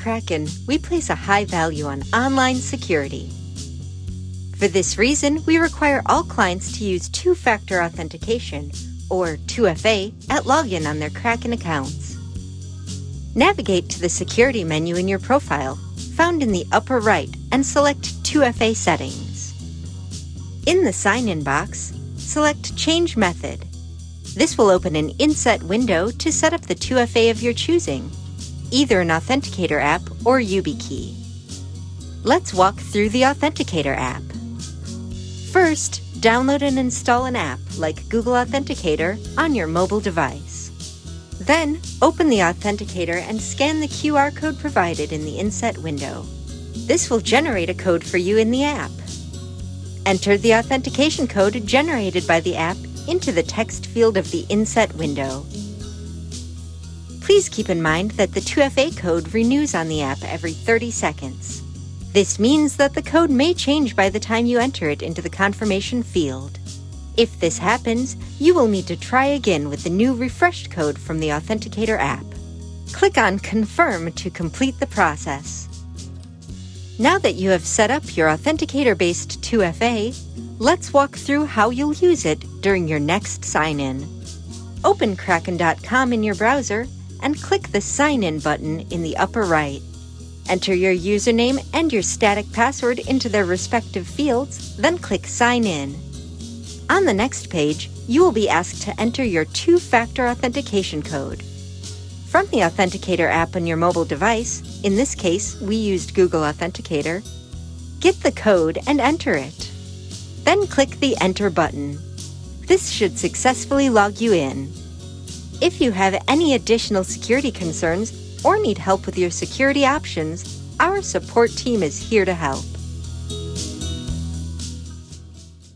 Kraken, we place a high value on online security. For this reason, we require all clients to use two-factor authentication, or 2FA, at login on their Kraken accounts. Navigate to the security menu in your profile, found in the upper right, and select 2FA settings. In the sign-in box, select Change Method. This will open an inset window to set up the 2FA of your choosing, either an Authenticator app or YubiKey. Let's walk through the Authenticator app. First, download and install an app like Google Authenticator on your mobile device. Then, open the Authenticator and scan the QR code provided in the inset window. This will generate a code for you in the app. Enter the authentication code generated by the app into the text field of the inset window. Please keep in mind that the 2FA code renews on the app every 30 seconds. This means that the code may change by the time you enter it into the confirmation field. If this happens, you will need to try again with the new refreshed code from the Authenticator app. Click on Confirm to complete the process. Now that you have set up your Authenticator-based 2FA, let's walk through how you'll use it during your next sign-in. Open Kraken.com in your browser and click the Sign In button in the upper right. Enter your username and your static password into their respective fields, then click Sign In. On the next page, you will be asked to enter your two-factor authentication code. From the Authenticator app on your mobile device, in this case, we used Google Authenticator, get the code and enter it. Then click the Enter button. This should successfully log you in. If you have any additional security concerns or need help with your security options, our support team is here to help.